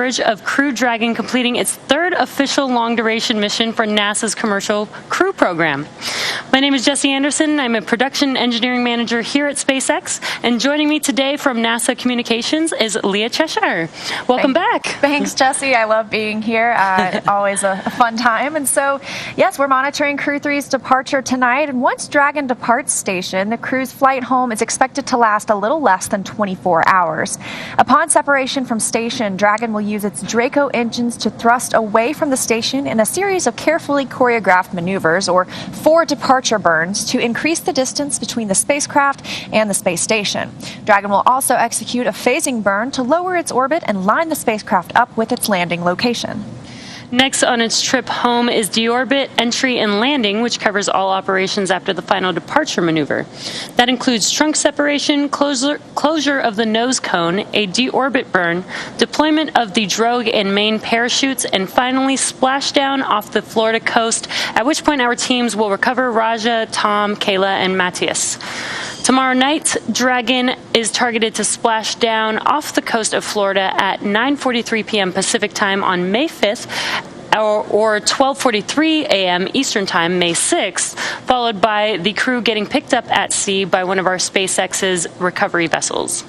charge of Crew Dragon completing its third official long-duration mission for NASA's Commercial Crew Program. My name is Jesse Anderson. I'm a production engineering manager here at SpaceX, and joining me today from NASA Communications is Leah Cheshire. Welcome back. Thanks, Jesse. I love being here. Always a fun time. And so, yes, we're monitoring Crew 3's departure tonight. And once Dragon departs station, the crew's flight home is expected to last a little less than 24 hours. Upon separation from station, Dragon will use its Draco engines to thrust away from the station in a series of carefully choreographed maneuvers, or 4 departure burns, to increase the distance between the spacecraft and the space station. Dragon will also execute a phasing burn to lower its orbit and line the spacecraft up with its landing location. Next on its trip home is deorbit, entry, and landing, which covers all operations after the final departure maneuver. That includes trunk separation, closure of the nose cone, a deorbit burn, deployment of the drogue and main parachutes, and finally splashdown off the Florida coast, at which point our teams will recover Raja, Tom, Kayla, and Matthias. Tomorrow night, Dragon is targeted to splash down off the coast of Florida at 9:43 p.m. Pacific Time on May 5th, or 12:43 a.m. Eastern Time, May 6th, followed by the crew getting picked up at sea by one of our SpaceX's recovery vessels.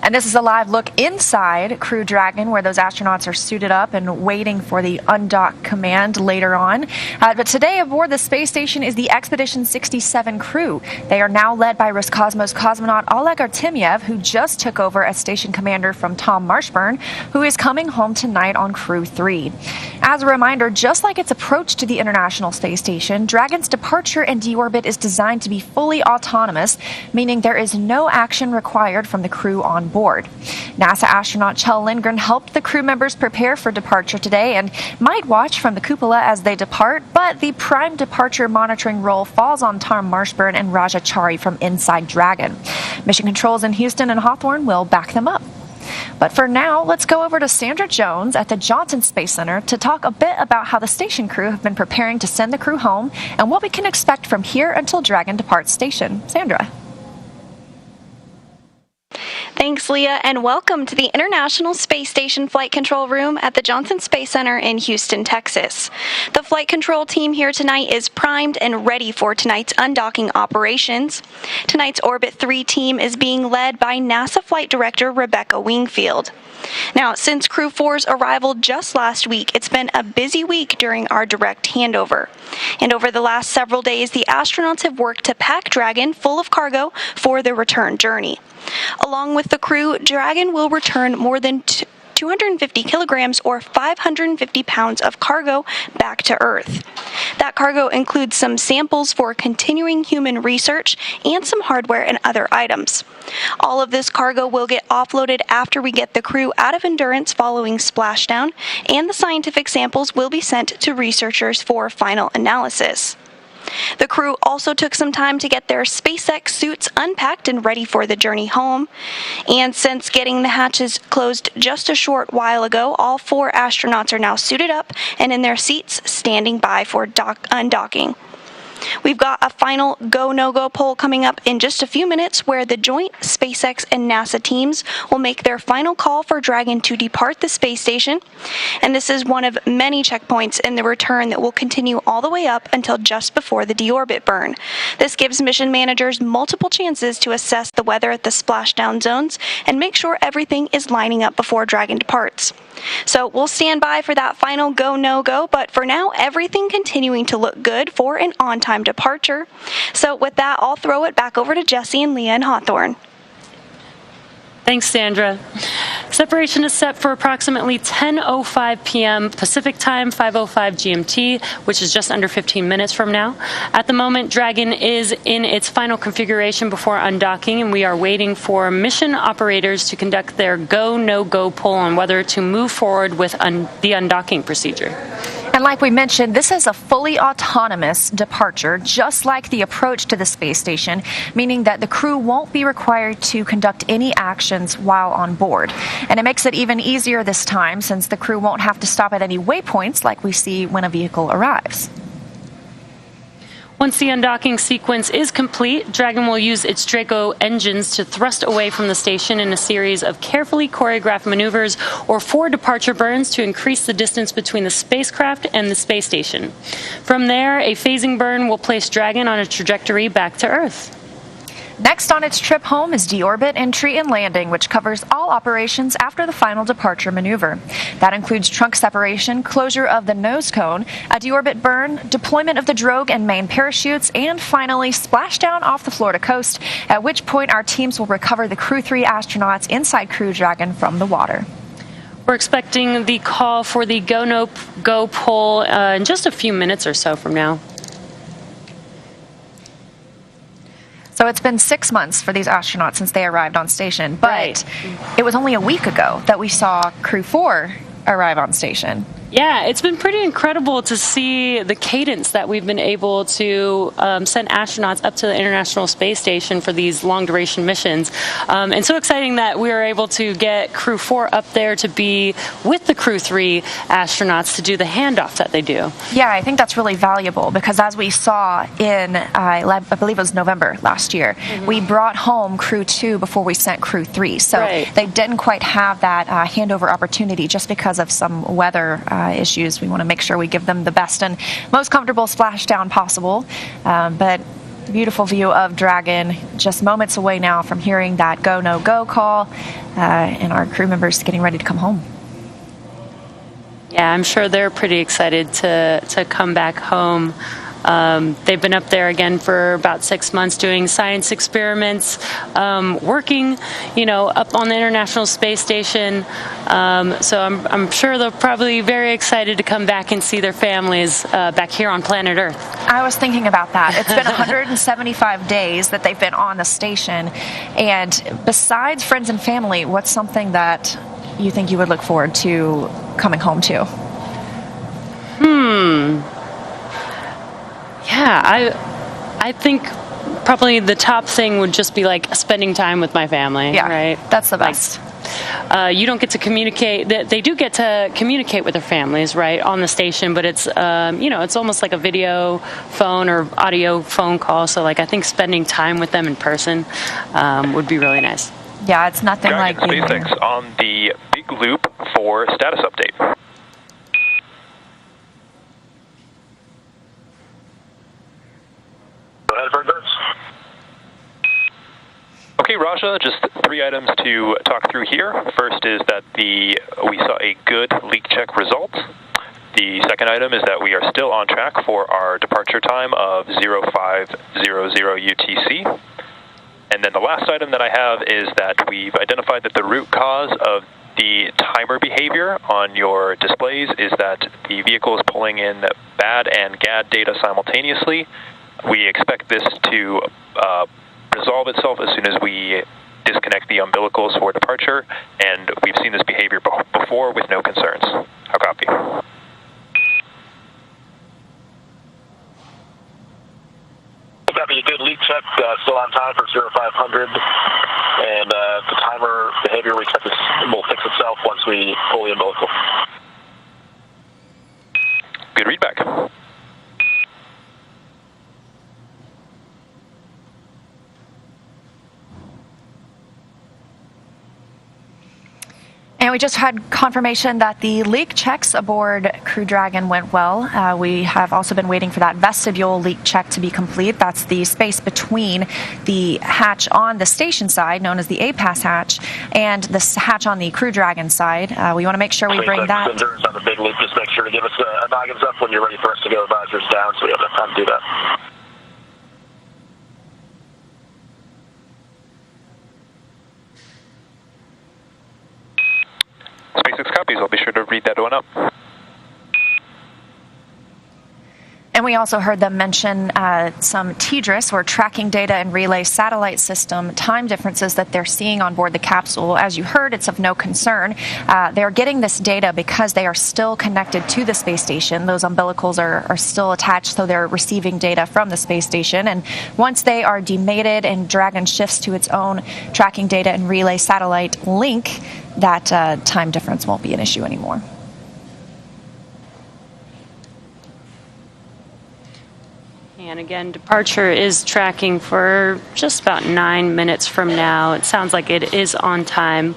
And this is a live look inside Crew Dragon, where those astronauts are suited up and waiting for the undock command later on. But today aboard the space station is the Expedition 67 crew. They are now led by Roscosmos cosmonaut Oleg Artemyev, who just took over as station commander from Tom Marshburn, who is coming home tonight on Crew 3. As a reminder, just like its approach to the International Space Station, Dragon's departure and deorbit is designed to be fully autonomous, meaning there is no action required from the crew on board. NASA astronaut Kjell Lindgren helped the crew members prepare for departure today and might watch from the cupola as they depart, but the prime departure monitoring role falls on Tom Marshburn and Raja Chari from inside Dragon. Mission controls in Houston and Hawthorne will back them up. But for now, let's go over to Sandra Jones at the Johnson Space Center to talk a bit about how the station crew have been preparing to send the crew home and what we can expect from here until Dragon departs station. Sandra. Thanks, Leah, and welcome to the International Space Station Flight Control Room at the Johnson Space Center in Houston, Texas. The flight control team here tonight is primed and ready for tonight's undocking operations. Tonight's Orbit 3 team is being led by NASA Flight Director Rebecca Wingfield. Now, since Crew 4's arrival just last week, it's been a busy week during our direct handover. And over the last several days, the astronauts have worked to pack Dragon full of cargo for their return journey. Along with the crew, Dragon will return more than 250 kilograms or 550 pounds of cargo back to Earth. That cargo includes some samples for continuing human research and some hardware and other items. All of this cargo will get offloaded after we get the crew out of Endurance following splashdown, and the scientific samples will be sent to researchers for final analysis. The crew also took some time to get their SpaceX suits unpacked and ready for the journey home. And since getting the hatches closed just a short while ago, all 4 astronauts are now suited up and in their seats, standing by for undocking. We've got a final go-no-go poll coming up in just a few minutes where the joint SpaceX and NASA teams will make their final call for Dragon to depart the space station. And this is one of many checkpoints in the return that will continue all the way up until just before the deorbit burn. This gives mission managers multiple chances to assess the weather at the splashdown zones and make sure everything is lining up before Dragon departs. So we'll stand by for that final go-no-go, but for now, everything continuing to look good for an on-time departure. So with that, I'll throw it back over to Jesse and Leah in Hawthorne. Thanks, Sandra. Separation is set for approximately 10:05 p.m. Pacific Time, 5:05 GMT, which is just under 15 minutes from now. At the moment, Dragon is in its final configuration before undocking, and we are waiting for mission operators to conduct their go-no-go poll on whether to move forward with the undocking procedure. And like we mentioned, this is a fully autonomous departure, just like the approach to the space station, meaning that the crew won't be required to conduct any actions while on board. And it makes it even easier this time, since the crew won't have to stop at any waypoints like we see when a vehicle arrives. Once the undocking sequence is complete, Dragon will use its Draco engines to thrust away from the station in a series of carefully choreographed maneuvers or 4 departure burns to increase the distance between the spacecraft and the space station. From there, a phasing burn will place Dragon on a trajectory back to Earth. Next on its trip home is deorbit, entry, and landing, which covers all operations after the final departure maneuver. That includes trunk separation, closure of the nose cone, a deorbit burn, deployment of the drogue and main parachutes, and finally splashdown off the Florida coast, at which point our teams will recover the Crew-3 astronauts inside Crew Dragon from the water. We're expecting the call for the Go No Go poll in just a few minutes or so from now. So it's been 6 months for these astronauts since they arrived on station, but It was only a week ago that we saw Crew-4 arrive on station. Yeah, it's been pretty incredible to see the cadence that we've been able to send astronauts up to the International Space Station for these long-duration missions. And so exciting that we were able to get Crew-4 up there to be with the Crew-3 astronauts to do the handoff that they do. Yeah, I think that's really valuable because as we saw in, I believe it was November last year, we brought home Crew-2 before we sent Crew-3. So they didn't quite have that handover opportunity just because of some weather issues. We want to make sure we give them the best and most comfortable splashdown possible. But beautiful view of Dragon, just moments away now from hearing that go, no go call, and our crew members getting ready to come home. Yeah, I'm sure they're pretty excited to come back home. They've been up there again for about 6 months doing science experiments, working, up on the International Space Station. So I'm sure they're probably very excited to come back and see their families back here on planet Earth. I was thinking about that. It's been 175 days that they've been on the station. And besides friends and family, what's something that you think you would look forward to coming home to? Yeah, I think probably the top thing would just be like spending time with my family. Yeah, right. That's the best. You don't get to communicate. They do get to communicate with their families, right, on the station. But it's it's almost like a video phone or audio phone call. So I think spending time with them in person would be really nice. Yeah, it's nothing like SpaceX on the big loop for status update. Okay, Raja, just 3 items to talk through here. First is that we saw a good leak check result. The second item is that we are still on track for our departure time of 0500 UTC. And then the last item that I have is that we've identified that the root cause of the timer behavior on your displays is that the vehicle is pulling in BAD and GAD data simultaneously. We expect this to resolve itself as soon as we disconnect the umbilicals for departure, and we've seen this behavior before with no concerns. How copy? That'd be a good leak check, still on time for 0500, and the timer behavior we expect will fix itself once we pull the umbilical. Good readback. And we just had confirmation that the leak checks aboard Crew Dragon went well. We have also been waiting for that vestibule leak check to be complete. That's the space between the hatch on the station side, known as the A-Pass hatch, and the hatch on the Crew Dragon side. We want to make sure we bring that. Sensors on the big loop, just make sure to give us a noggins up when you're ready for us to go visors down, so we have enough time to do that. SpaceX copies. I'll be sure to read that one up. And we also heard them mention some TDRS, or Tracking Data and Relay Satellite System, time differences that they're seeing on board the capsule. As you heard, it's of no concern. They're getting this data because they are still connected to the space station. Those umbilicals are still attached, so they're receiving data from the space station. And once they are demated and Dragon shifts to its own Tracking Data and Relay Satellite link, that time difference won't be an issue anymore. And again, departure is tracking for just about 9 minutes from now. It sounds like it is on time.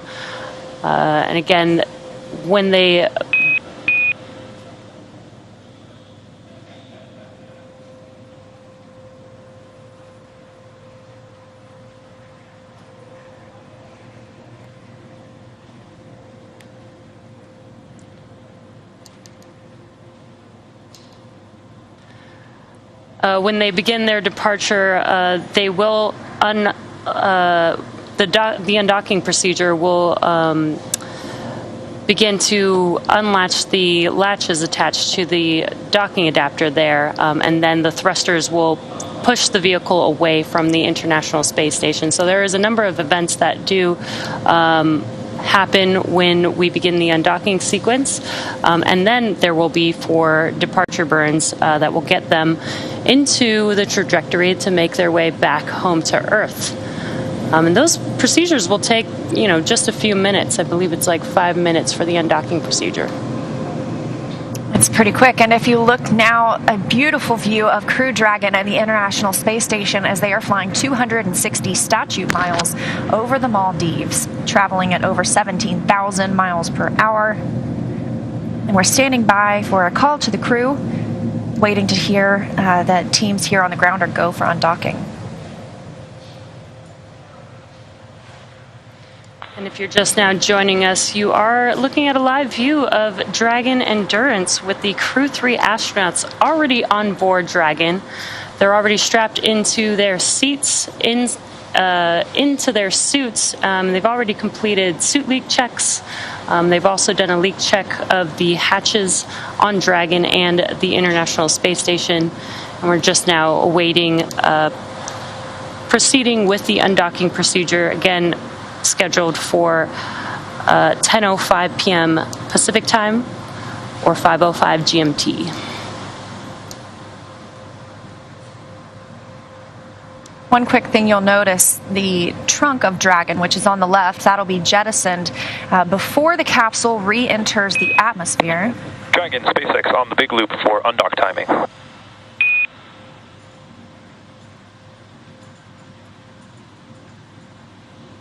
And again, when they begin their departure, they will the undocking procedure will begin to unlatch the latches attached to the docking adapter there, and then the thrusters will push the vehicle away from the International Space Station. So there is a number of events that do happen when we begin the undocking sequence, and then there will be 4 departure burns that will get them into the trajectory to make their way back home to Earth. And those procedures will take, just a few minutes. I believe it's like 5 minutes for the undocking procedure. It's pretty quick. And if you look now, a beautiful view of Crew Dragon and the International Space Station as they are flying 260 statute miles over the Maldives, traveling at over 17,000 miles per hour. And we're standing by for a call to the crew, waiting to hear that teams here on the ground are go for undocking. And if you're just now joining us, you are looking at a live view of Dragon Endurance with the Crew-3 astronauts already on board Dragon. They're already strapped into their seats, into their suits. They've already completed suit leak checks. They've also done a leak check of the hatches on Dragon and the International Space Station. And we're just now awaiting proceeding with the undocking procedure, again scheduled for 10:05 p.m. Pacific time or 5:05 GMT. One quick thing you'll notice, the trunk of Dragon, which is on the left, that'll be jettisoned before the capsule re-enters the atmosphere. Dragon, SpaceX on the big loop for undock timing.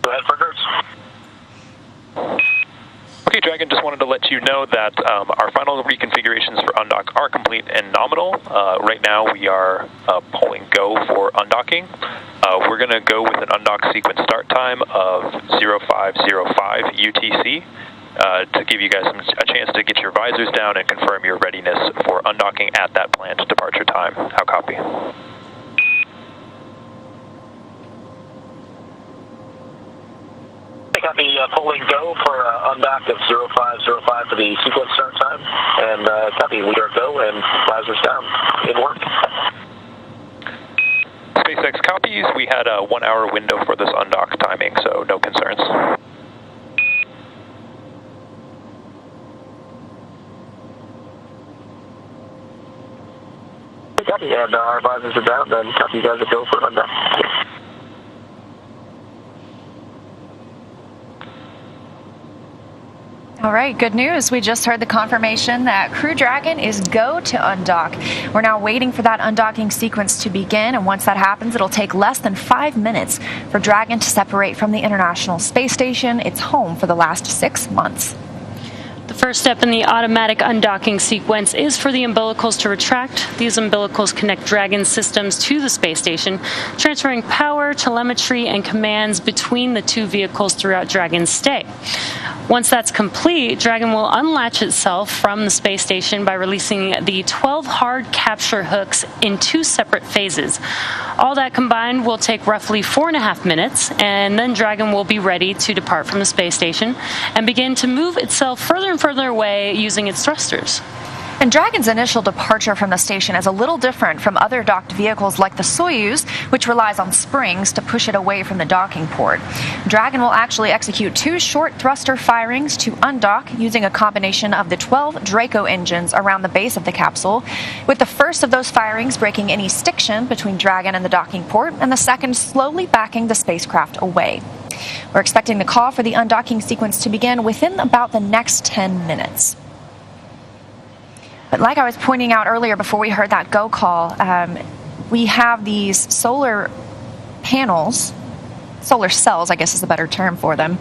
Go ahead, Frickers. Okay, Dragon, just wanted to let you know that our final reconfigurations for undock are complete and nominal. Right now we are pulling go for undocking. We're going to go with an undock sequence start time of 0505 UTC to give you guys a chance to get your visors down and confirm your readiness for undocking at that planned departure time. How copy? Copy, pulling go for undock at 0505 for the sequence start time. And copy, we are go and visors down. In work. SpaceX copies. We had a 1 hour window for this undock timing, so no concerns. Copy, and our visors are down, then copy, you guys are go for undock. All right, good news. We just heard the confirmation that Crew Dragon is go to undock. We're now waiting for that undocking sequence to begin, and once that happens, it'll take less than 5 minutes for Dragon to separate from the International Space Station. It's home for the last 6 months. The first step in the automatic undocking sequence is for the umbilicals to retract. These umbilicals connect Dragon systems to the space station, transferring power, telemetry, and commands between the 2 vehicles throughout Dragon's stay. Once that's complete, Dragon will unlatch itself from the space station by releasing the 12 hard capture hooks in 2 separate phases. All that combined will take roughly 4.5 minutes, and then Dragon will be ready to depart from the space station and begin to move itself further and further away using its thrusters. And Dragon's initial departure from the station is a little different from other docked vehicles like the Soyuz, which relies on springs to push it away from the docking port. Dragon will actually execute 2 short thruster firings to undock using a combination of the 12 Draco engines around the base of the capsule, with the first of those firings breaking any stiction between Dragon and the docking port, and the second slowly backing the spacecraft away. We're expecting the call for the undocking sequence to begin within about the next 10 minutes. But like I was pointing out earlier before we heard that go call, we have these solar panels, solar cells, I guess is a better term for them,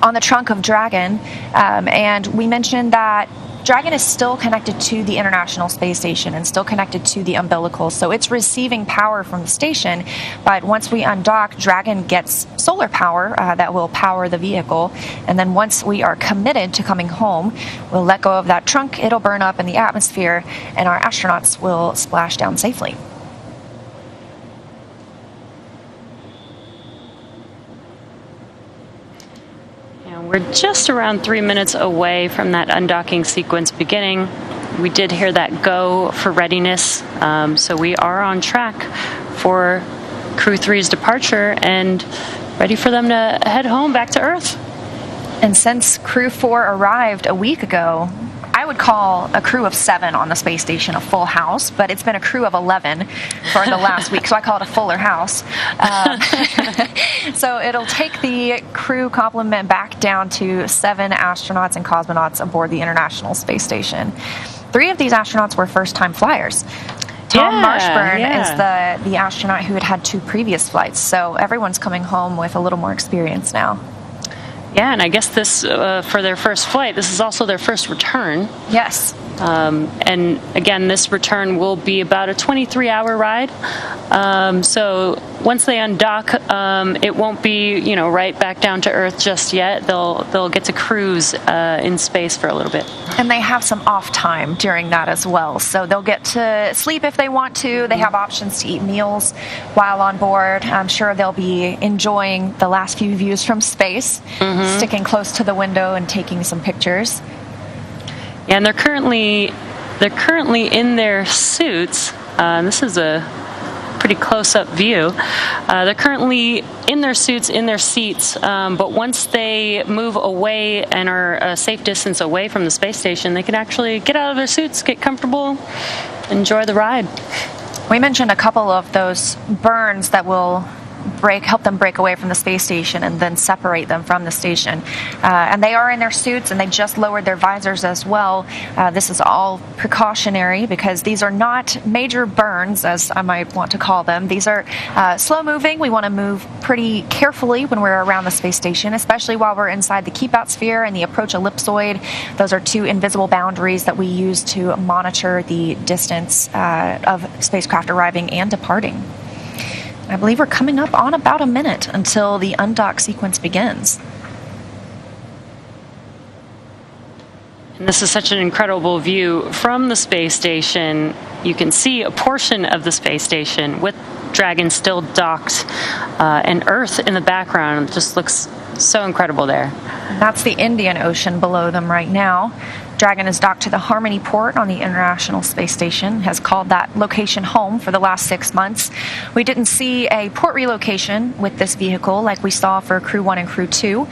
on the trunk of Dragon. And we mentioned that Dragon is still connected to the International Space Station and still connected to the umbilical, so it's receiving power from the station. But once we undock, Dragon gets solar power that will power the vehicle. And then once we are committed to coming home, we'll let go of that trunk, it'll burn up in the atmosphere, and our astronauts will splash down safely. We're just around 3 minutes away from that undocking sequence beginning. We did hear that go for readiness, so we are on track for Crew-3's departure and ready for them to head home back to Earth. And since Crew-4 arrived a week ago, I would call a crew of 7 on the space station a full house, but it's been a crew of 11 for the last week, so I call it a fuller house. So it'll take the crew complement back down to 7 astronauts and cosmonauts aboard the International Space Station. 3 of these astronauts were first-time flyers. Tom Marshburn is the astronaut who had 2 previous flights, so everyone's coming home with a little more experience now. Yeah, and I guess this, for their first flight, this is also their first return. Yes. And again, this return will be about a 23-hour ride. So once they undock, it won't be, right back down to Earth just yet. They'll get to cruise in space for a little bit. And they have some off time during that as well. So they'll get to sleep if they want to. They have options to eat meals while on board. I'm sure they'll be enjoying the last few views from space, sticking close to the window and taking some pictures. Yeah, and they're currently in their suits. This is a pretty close-up view. They're currently in their suits, in their seats, but once they move away and are a safe distance away from the space station, they can actually get out of their suits, get comfortable, enjoy the ride. We mentioned a couple of those burns that will help them break away from the space station and then separate them from the station. And they are in their suits, and they just lowered their visors as well. This is all precautionary because these are not major burns, as I might want to call them. These are slow moving. We want to move pretty carefully when we're around the space station, especially while we're inside the keep out sphere and the approach ellipsoid. Those are 2 invisible boundaries that we use to monitor the distance of spacecraft arriving and departing. I believe we're coming up on about a minute until the undock sequence begins. And this is such an incredible view from the space station. You can see a portion of the space station with Dragon still docked, and Earth in the background. It just looks so incredible there. That's the Indian Ocean below them right now. Dragon is docked to the Harmony port on the International Space Station, has called that location home for the last 6 months. We didn't see a port relocation with this vehicle like we saw for Crew 1 and Crew 2.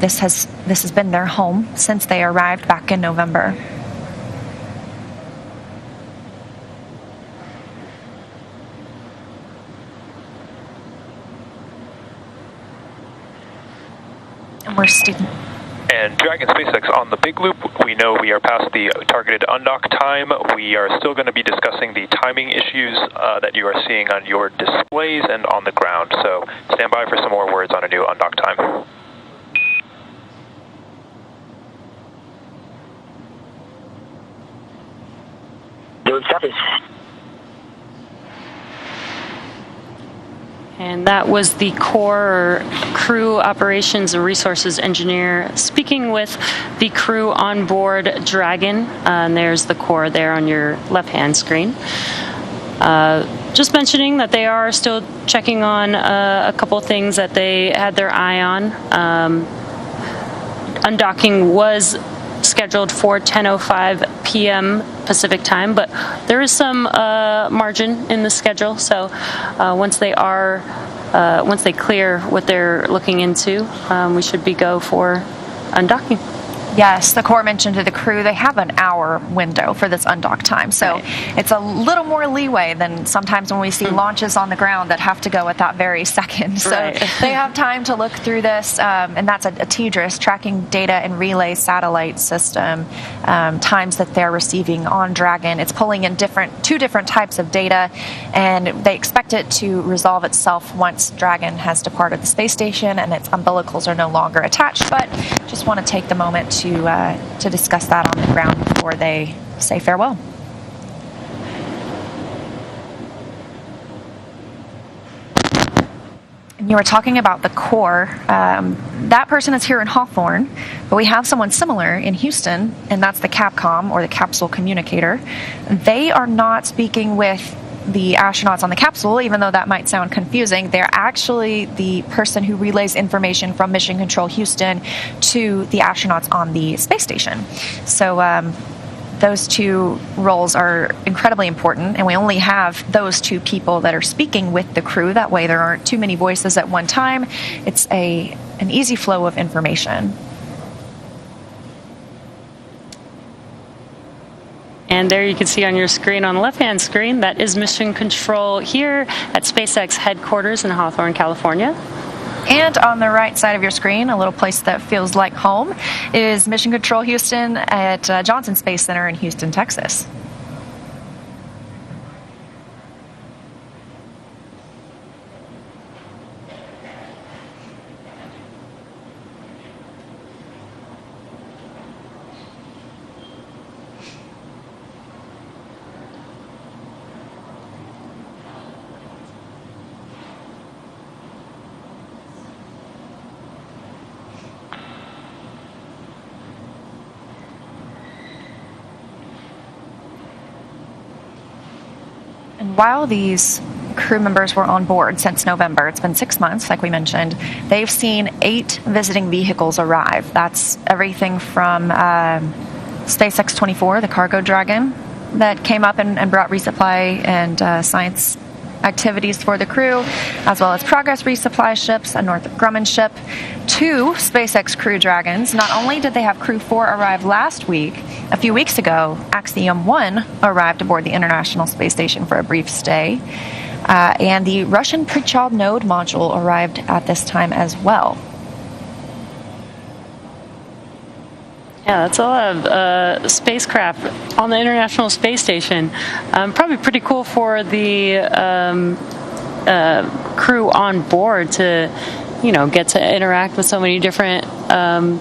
This has been their home since they arrived back in November. And we're still... And Dragon SpaceX on the big loop, we know we are past the targeted undock time. We are still going to be discussing the timing issues that you are seeing on your displays and on the ground. So stand by for some more words on a new undock time. Doing copy. And that was the core crew operations and resources engineer speaking with the crew on board Dragon. And there's the core there on your left-hand screen. Just mentioning that they are still checking on a couple things that they had their eye on. Undocking was scheduled for 10:05 p.m. Pacific time, but there is some margin in the schedule. So once they clear what they're looking into, we should be go for undocking. Yes, the Corps mentioned to the crew they have an hour window for this undock time. So it's a little more leeway than sometimes when we see launches on the ground that have to go at that very second. So they have time to look through this, and that's a TDRS, Tracking Data and Relay Satellite System, times that they're receiving on Dragon. It's pulling in two different types of data, and they expect it to resolve itself once Dragon has departed the space station and its umbilicals are no longer attached. But just want to take the moment to discuss that on the ground before they say farewell. And you were talking about the Corps. That person is here in Hawthorne, but we have someone similar in Houston, and that's the Capcom, or the Capsule Communicator. They are not speaking with the astronauts on the capsule, even though that might sound confusing. They're actually the person who relays information from Mission Control Houston to the astronauts on the space station. So those two roles are incredibly important, and we only have those two people that are speaking with the crew. That way there aren't too many voices at one time. It's an easy flow of information. And there you can see on your screen, on the left-hand screen, that is Mission Control here at SpaceX headquarters in Hawthorne, California. And on the right side of your screen, a little place that feels like home, is Mission Control Houston at Johnson Space Center in Houston, Texas. And while these crew members were on board since November, it's been 6 months, like we mentioned, they've seen 8 visiting vehicles arrive. That's everything from SpaceX 24, the cargo Dragon, that came up and brought resupply and science activities for the crew, as well as Progress resupply ships, a Northrop Grumman ship, 2 SpaceX Crew Dragons. Not only did they have Crew 4 arrive last week, a few weeks ago, Axiom 1 arrived aboard the International Space Station for a brief stay, and the Russian Prichal node module arrived at this time as well. Yeah, that's a lot of spacecraft on the International Space Station. Probably pretty cool for the crew on board to, get to interact with so many different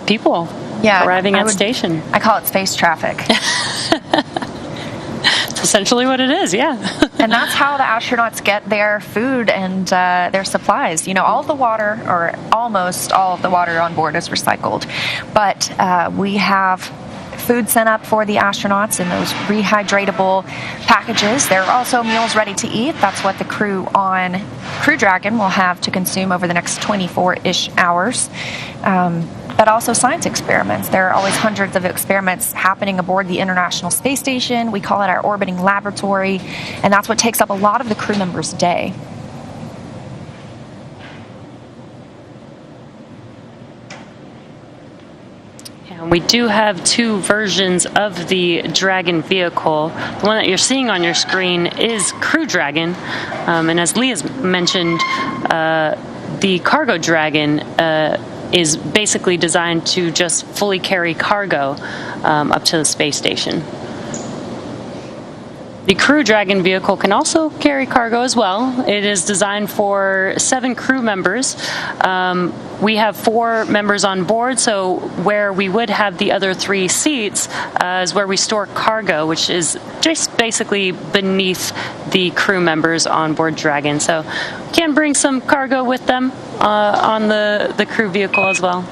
people arriving at station. I call it space traffic. It's essentially what it is, yeah. And that's how the astronauts get their food and their supplies. All of the water, or almost all of the water on board is recycled. But we have food sent up for the astronauts in those rehydratable packages. There are also meals ready to eat. That's what the crew on Crew Dragon will have to consume over the next 24-ish hours. But also science experiments. There are always hundreds of experiments happening aboard the International Space Station. We call it our orbiting laboratory, and that's what takes up a lot of the crew members' day. And we do have 2 versions of the Dragon vehicle. The one that you're seeing on your screen is Crew Dragon, and as Leah's mentioned, the Cargo Dragon is basically designed to just fully carry cargo up to the space station. The Crew Dragon vehicle can also carry cargo as well. It is designed for 7 crew members. We have 4 members on board, so where we would have the other 3 seats is where we store cargo, which is just basically beneath the crew members on board Dragon. So can bring some cargo with them on the crew vehicle as well.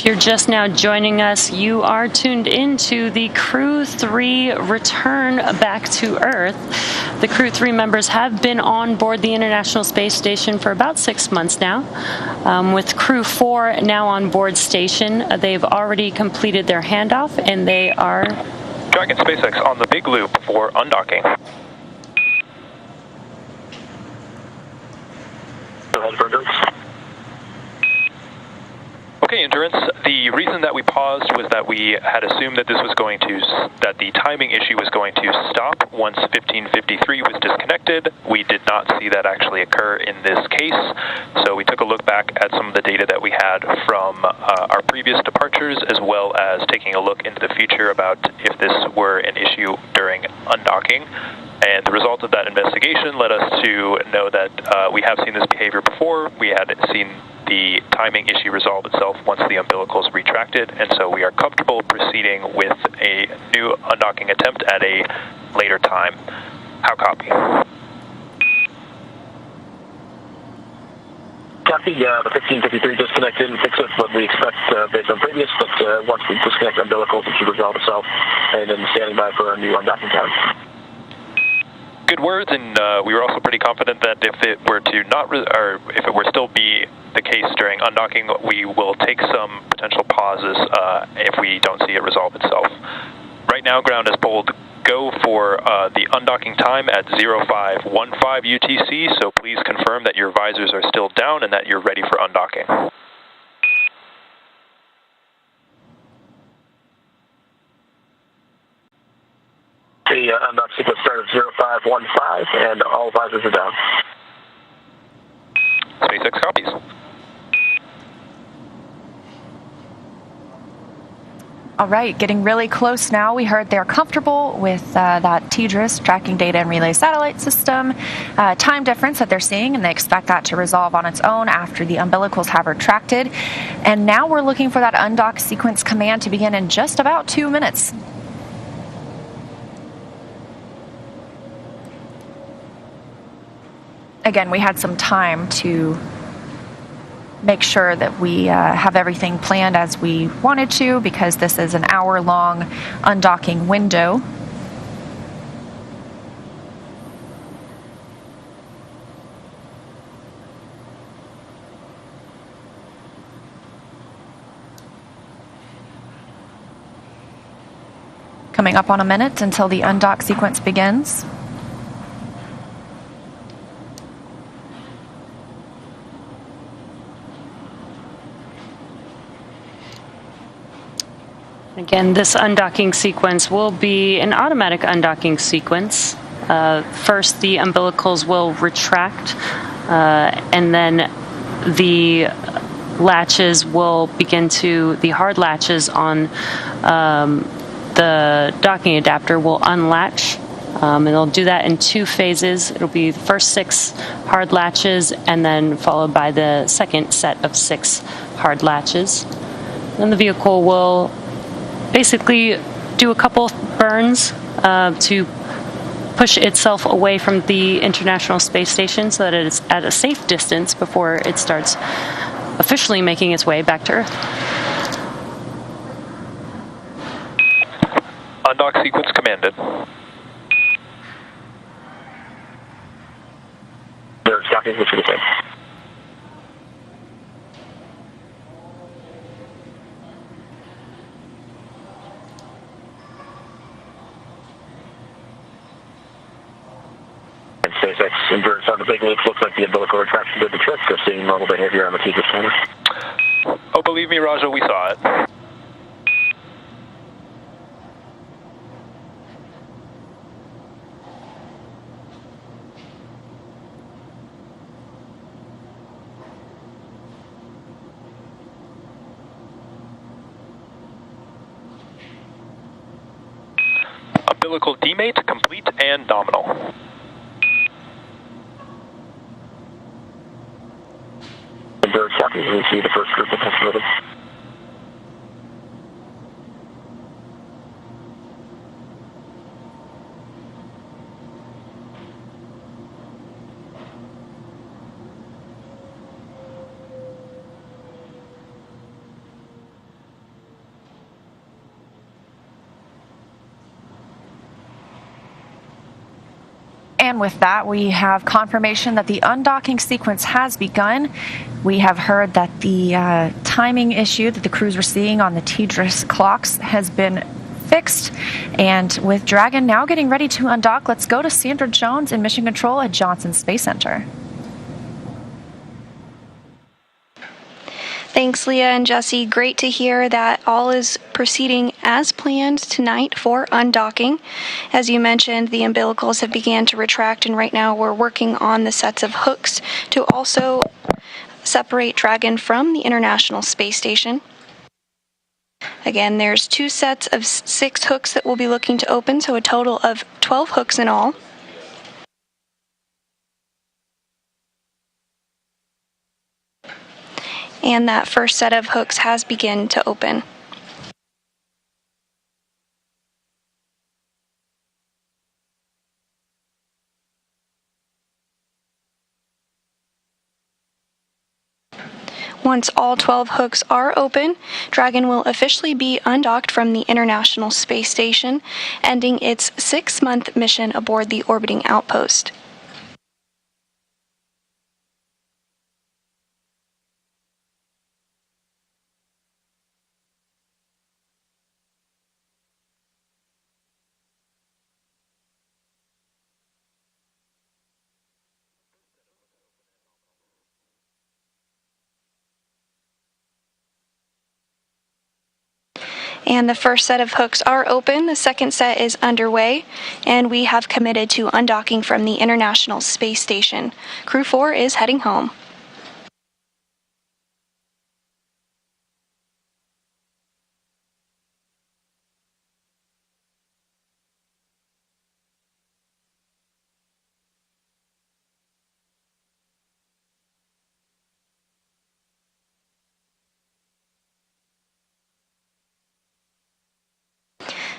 If you're just now joining us, you are tuned into the Crew-3 return back to Earth. The Crew-3 members have been on board the International Space Station for about 6 months now. With Crew-4 now on board station, they've already completed their handoff, and they are... Dragon SpaceX on the big loop for undocking. Go ahead for endurance. Okay, endurance. The reason that we paused was that we had assumed that that the timing issue was going to stop once 1553 was disconnected. We did not see that actually occur in this case, so we took a look back at some of the data that we had from our previous departures, as well as taking a look into the future about if this were an issue during undocking. And the result of that investigation led us to know that we have seen this behavior before. We had seen the timing issue resolve itself once the umbilicals retracted, and so we are comfortable proceeding with a new undocking attempt at a later time. How copy? Copy, the 1553 disconnected and fix it, what we expect based on previous, but once we disconnect umbilicals, it should resolve itself, and then standing by for a new undocking time. Good words, and we were also pretty confident that if it were to not, or if it were still be the case during undocking, we will take some potential pauses if we don't see it resolve itself. Right now, ground is pulled go for the undocking time at 0515 UTC, so please confirm that your visors are still down and that you're ready for undocking. The undock sequence started at 0515, and all visors are down. SpaceX copies. All right, getting really close now. We heard they're comfortable with that TDRS, tracking data and relay satellite system, time difference that they're seeing, and they expect that to resolve on its own after the umbilicals have retracted. And now we're looking for that undock sequence command to begin in just about 2 minutes. Again, we had some time to make sure that we have everything planned as we wanted to, because this is an hour-long undocking window. Coming up on a minute until the undock sequence begins. Again, this undocking sequence will be an automatic undocking sequence. First, the umbilicals will retract, and then the latches will begin to, the hard latches on the docking adapter will unlatch, and they'll do that in 2 phases. It'll be the first 6 hard latches, and then followed by the second set of 6 hard latches. Then the vehicle will basically do a couple burns to push itself away from the International Space Station so that it's at a safe distance before it starts officially making its way back to Earth. Undock sequence commanded. There's copy, which is the same. SpaceX inverts on the big loop. Looks like the umbilical retraction did the trick. They're seeing normal behavior on the TDRS scanner. Oh, believe me, Raja, we saw it. Umbilical demate complete and nominal. Bird copy. We see the first group of possibilities. And with that, we have confirmation that the undocking sequence has begun. We have heard that the timing issue that the crews were seeing on the TDRS clocks has been fixed. And with Dragon now getting ready to undock, let's go to Sandra Jones in Mission Control at Johnson Space Center. Thanks, Leah and Jesse. Great to hear that all is proceeding as planned tonight for undocking. As you mentioned, the umbilicals have began to retract, and right now we're working on the sets of hooks to also separate Dragon from the International Space Station. Again, there's 2 sets of 6 hooks that we'll be looking to open, so a total of 12 hooks in all. And that first set of hooks has begun to open. Once all 12 hooks are open, Dragon will officially be undocked from the International Space Station, ending its 6-month mission aboard the orbiting outpost. And the first set of hooks are open, the second set is underway, and we have committed to undocking from the International Space Station. Crew 4 is heading home.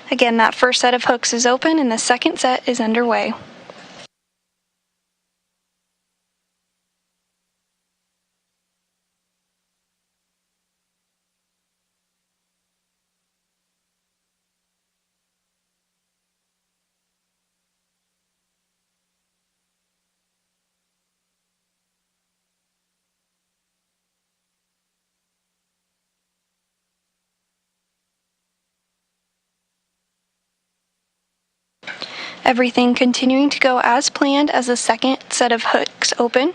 Again, that first set of hooks is open and the second set is underway. Everything continuing to go as planned as the second set of hooks open.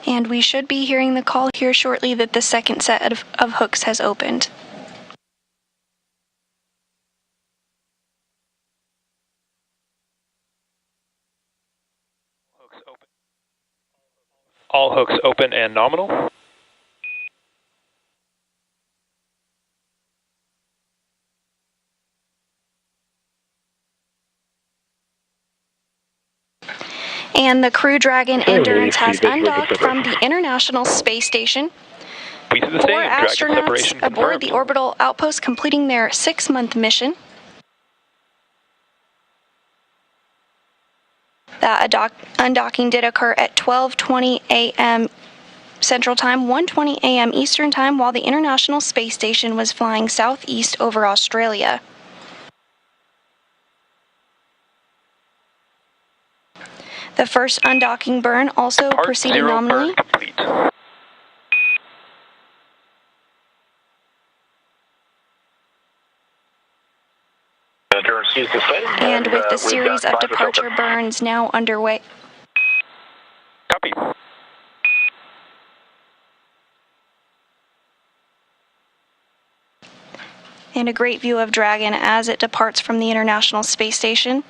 And we should be hearing the call here shortly that the second set of hooks has opened. All hooks open and nominal. And the Crew Dragon Endurance has undocked from the International Space Station. We do the 4 same. Dragon astronauts separation aboard confirmed. the orbital outpost completing their 6-month mission. That undocking did occur at 12:20 a.m. Central Time, 1:20 a.m. Eastern Time, while the International Space Station was flying southeast over Australia. The first undocking burn also Part proceeding 0 nominally. burn complete. And with the series of departure burns now underway. Copy. And a great view of Dragon as it departs from the International Space Station.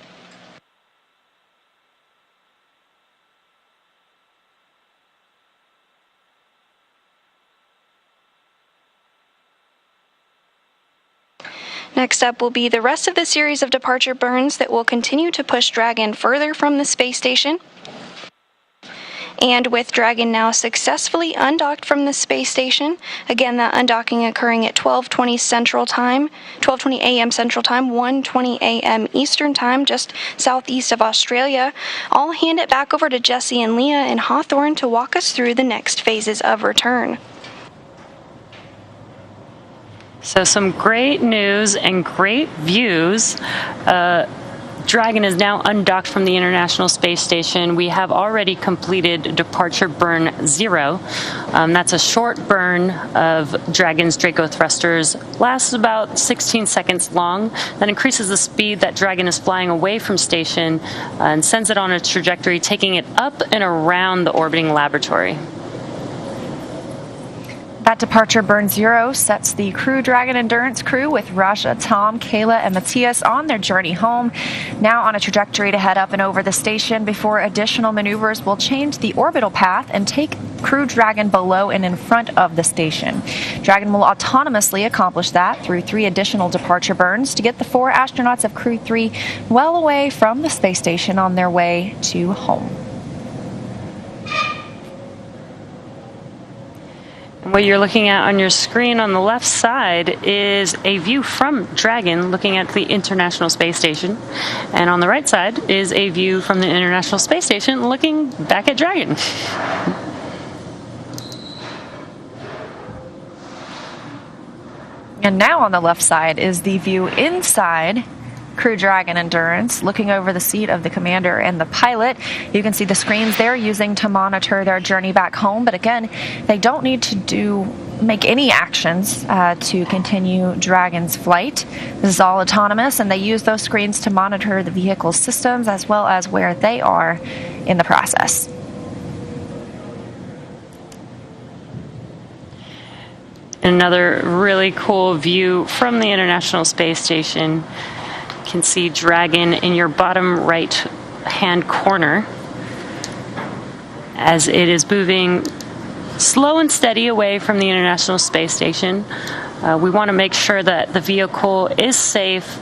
Next up will be the rest of the series of departure burns that will continue to push Dragon further from the space station. And with Dragon now successfully undocked from the space station, again that undocking occurring at 12:20 Central Time, 12:20 a.m. Central Time, 1:20 a.m. Eastern Time, just southeast of Australia, I'll hand it back over to Jesse and Leah in Hawthorne to walk us through the next phases of return. So some great news and great views. Dragon is now undocked from the International Space Station. We have already completed departure burn 0. That's a short burn of Dragon's Draco Thrusters. Lasts about 16 seconds long. That increases the speed that Dragon is flying away from station and sends it on a trajectory, taking it up and around the orbiting laboratory. That departure burn 0 sets the Crew Dragon Endurance crew with Raja, Tom, Kayla, and Matthias on their journey home, now on a trajectory to head up and over the station before additional maneuvers will change the orbital path and take Crew Dragon below and in front of the station. Dragon will autonomously accomplish that through 3 additional departure burns to get the 4 astronauts of Crew 3 well away from the space station on their way to home. What you're looking at on your screen on the left side is a view from Dragon looking at the International Space Station. And on the right side is a view from the International Space Station looking back at Dragon. And now on the left side is the view inside Crew Dragon Endurance, looking over the seat of the commander and the pilot. You can see the screens they're using to monitor their journey back home, but again, they don't need to make any actions to continue Dragon's flight. This is all autonomous, and they use those screens to monitor the vehicle's systems as well as where they are in the process. Another really cool view from the International Space Station. You can see Dragon in your bottom right hand corner as it is moving slow and steady away from the International Space Station. We want to make sure that the vehicle is safe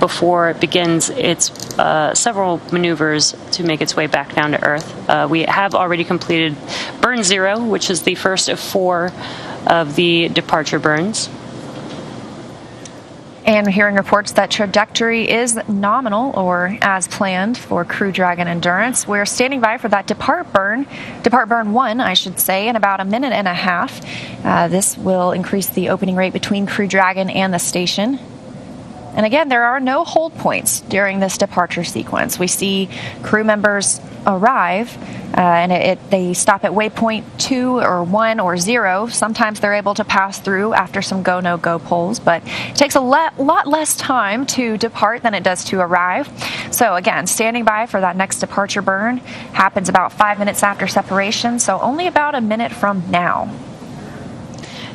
before it begins its several maneuvers to make its way back down to Earth. We have already completed burn 0, which is the first of 4 of the departure burns. And we're hearing reports that trajectory is nominal or as planned for Crew Dragon Endurance. We're standing by for that depart burn 1, I should say, in about a minute and a half. This will increase the opening rate between Crew Dragon and the station. And again, there are no hold points during this departure sequence. We see crew members arrive and they stop at waypoint 2 or 1 or 0. Sometimes they're able to pass through after some go, no go polls, but it takes a lot less time to depart than it does to arrive. So again, standing by for that next departure burn happens about 5 minutes after separation, so only about a minute from now.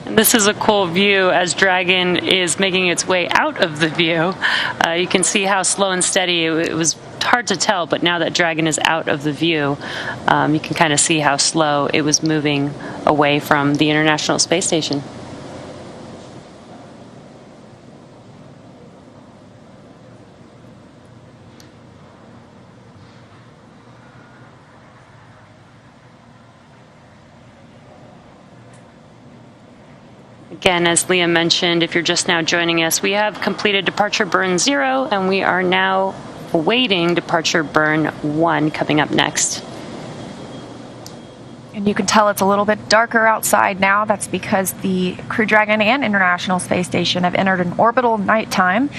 This is a cool view as Dragon is making its way out of the view. You can see how slow and steady it was. Hard to tell, but now that Dragon is out of the view, you can kind of see how slow it was moving away from the International Space Station. Again, as Leah mentioned, if you're just now joining us, we have completed departure burn 0, and we are now awaiting departure burn 1 coming up next. And you can tell it's a little bit darker outside now. That's because the Crew Dragon and International Space Station have entered an orbital nighttime.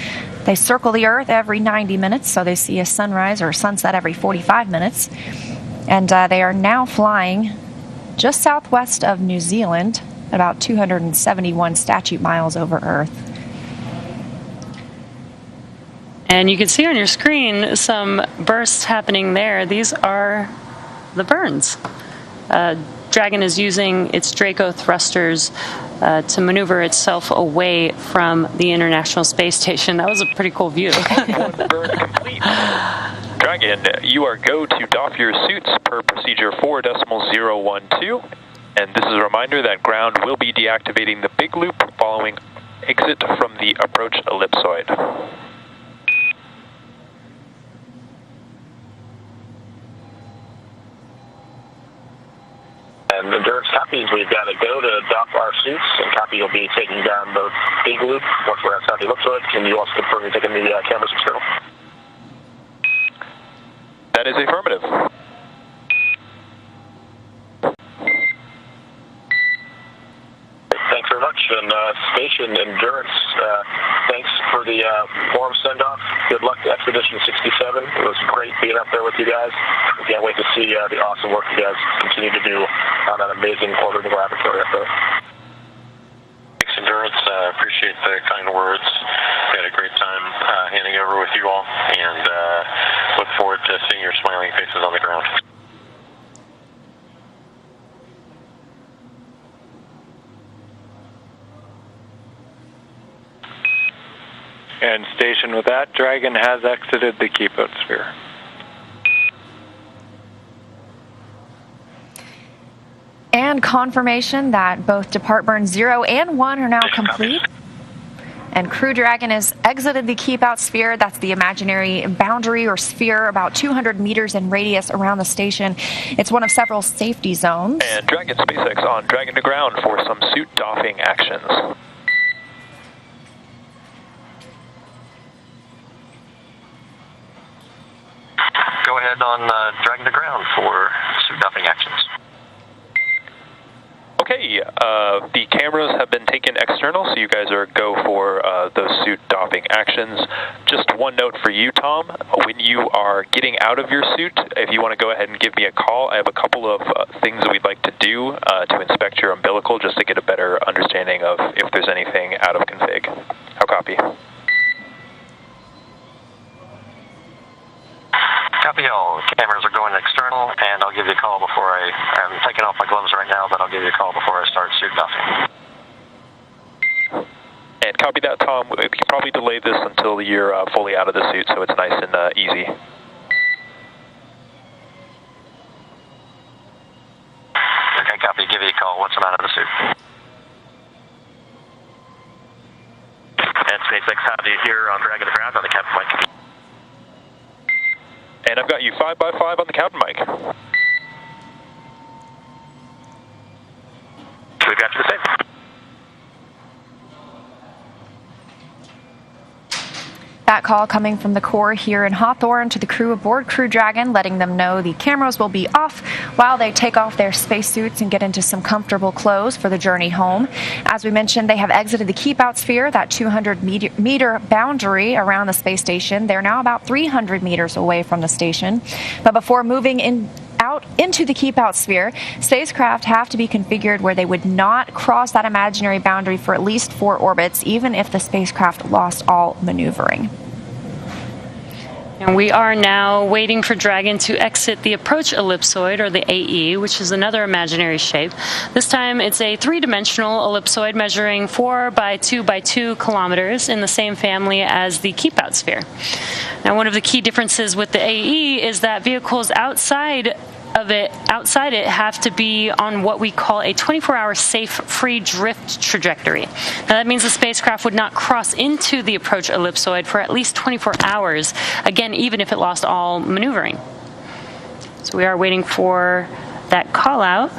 They circle the Earth every 90 minutes, so they see a sunrise or a sunset every 45 minutes. And they are now flying just southwest of New Zealand, about 271 statute miles over Earth. And you can see on your screen some bursts happening there. These are the burns. Dragon is using its Draco Thrusters to maneuver itself away from the International Space Station. That was a pretty cool view. One burn complete. Dragon, you are go to doff your suits per procedure 4.012. And this is a reminder that ground will be deactivating the big loop following exit from the approach ellipsoid. And Endurance copies, we've got to go to dock our suits, and copy will be taking down the big loop once we're outside the ellipsoid. Can you also confirm you're taking the cameras external? That is affirmative. Thanks very much. And Station Endurance, thanks for the warm send-off. Good luck to Expedition 67. It was great being up there with you guys. We can't wait to see the awesome work you guys continue to do on that amazing orbiting laboratory up there. Thanks, Endurance. Appreciate the kind words. We had a great time handing over with you all, and look forward to seeing your smiling faces on the ground. And Station, with that, Dragon has exited the keep-out sphere. And confirmation that both depart burn 0 and 1 are now complete. And Crew Dragon has exited the keep-out sphere. That's the imaginary boundary or sphere about 200 meters in radius around the station. It's one of several safety zones. And Dragon SpaceX on Dragon to ground for some suit doffing actions. Go ahead on Dragon to ground for suit doffing actions. Okay, the cameras have been taken external, so you guys are go for those suit doffing actions. Just one note for you, Tom. When you are getting out of your suit, if you want to go ahead and give me a call, I have a couple of things that we'd like to do to inspect your umbilical, just to get a better understanding of if there's anything out of config. How copy? Copy all. Cameras are going external, and I'll give you a call before I'm taking off my gloves right now, but I'll give you a call before I start suit doffing. And copy that, Tom. We can probably delay this until you're fully out of the suit, so it's nice and easy. Okay, copy. Give you a call once I'm out of the suit. And SpaceX, how do you hear on Dragon to ground on the captain mic? And I've got you 5x5 on the captain mic. We've got you the same. That call coming from the Corps here in Hawthorne to the crew aboard Crew Dragon, letting them know the cameras will be off while they take off their spacesuits and get into some comfortable clothes for the journey home. As we mentioned, they have exited the keep-out sphere, that 200-meter boundary around the space station. They're now about 300 meters away from the station. But before moving out into the keep-out sphere, spacecraft have to be configured where they would not cross that imaginary boundary for at least 4 orbits, even if the spacecraft lost all maneuvering. And we are now waiting for Dragon to exit the approach ellipsoid, or the AE, which is another imaginary shape. This time it's a 3-dimensional ellipsoid measuring 4 by 2 by 2 kilometers in the same family as the keep-out sphere. Now, one of the key differences with the AE is that vehicles outside it have to be on what we call a 24-hour safe free drift trajectory. Now that means the spacecraft would not cross into the approach ellipsoid for at least 24 hours, again, even if it lost all maneuvering. So we are waiting for that call out.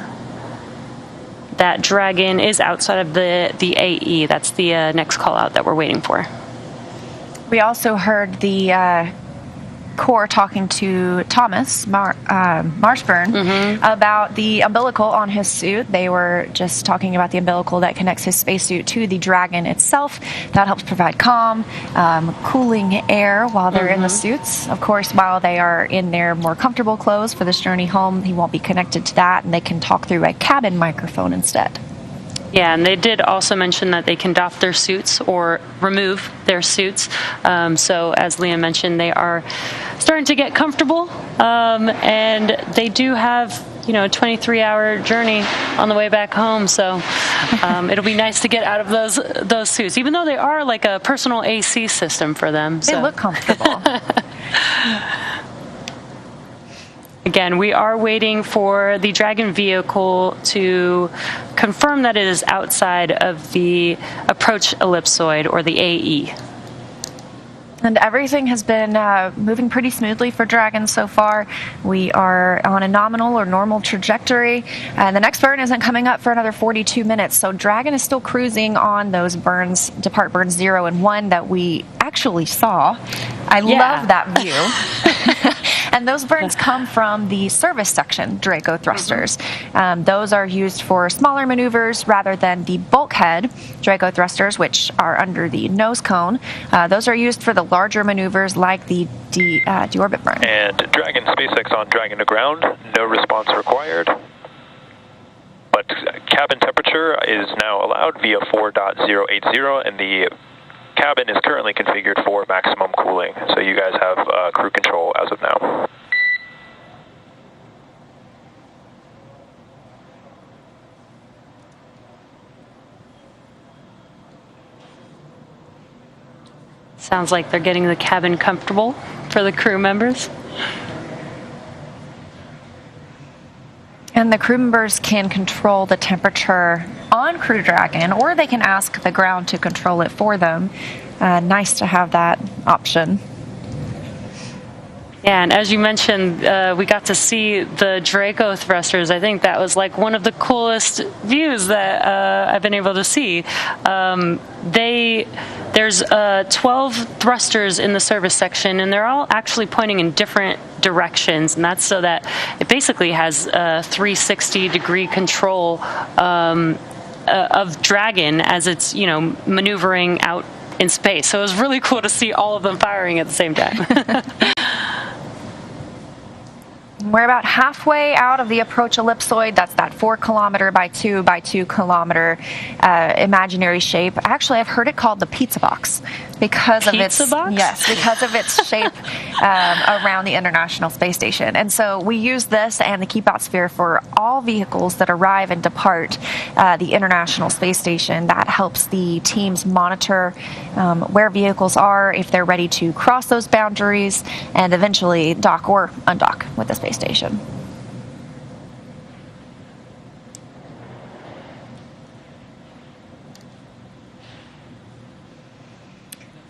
That Dragon is outside of the AE. That's the next call out that we're waiting for. We also heard the Corps talking to Thomas Marshburn about the umbilical on his suit. They were just talking about the umbilical that connects his spacesuit to the Dragon itself. That helps provide calm, cooling air while they're in the suits. Of course, while they are in their more comfortable clothes for this journey home, he won't be connected to that, and they can talk through a cabin microphone instead. Yeah, and they did also mention that they can doff their suits or remove their suits. So as Liam mentioned, they are starting to get comfortable, and they do have, a 23-hour journey on the way back home. So it'll be nice to get out of those suits, even though they are like a personal AC system for them. They look comfortable. Again, we are waiting for the Dragon vehicle to confirm that it is outside of the approach ellipsoid, or the AE. And everything has been moving pretty smoothly for Dragon so far. We are on a nominal or normal trajectory, and the next burn isn't coming up for another 42 minutes. So Dragon is still cruising on those burns, depart burns 0 and 1 that we actually saw. I love that view. And those burns come from the service section, Draco Thrusters. Those are used for smaller maneuvers rather than the bulkhead Draco Thrusters, which are under the nose cone. Those are used for the larger maneuvers like the deorbit burn. And Dragon SpaceX on Dragon to ground, no response required. But cabin temperature is now allowed via 4.080, and the cabin is currently configured for maximum cooling, so you guys have crew control as of now. Sounds like they're getting the cabin comfortable for the crew members. And the crew members can control the temperature on Crew Dragon, or they can ask the ground to control it for them. Nice to have that option. Yeah, and as you mentioned, we got to see the Draco Thrusters. I think that was like one of the coolest views that I've been able to see. There's 12 thrusters in the service section, and they're all actually pointing in different directions, and that's so that it basically has 360-degree control of Dragon as it's, maneuvering out in space. So it was really cool to see all of them firing at the same time. We're about halfway out of the approach ellipsoid. That's that 4 kilometer by 2 by 2 kilometer imaginary shape. Actually, I've heard it called the pizza box because of its shape around the International Space Station. And so we use this and the keep out sphere for all vehicles that arrive and depart the International Space Station. That helps the teams monitor where vehicles are, if they're ready to cross those boundaries, and eventually dock or undock with the space station.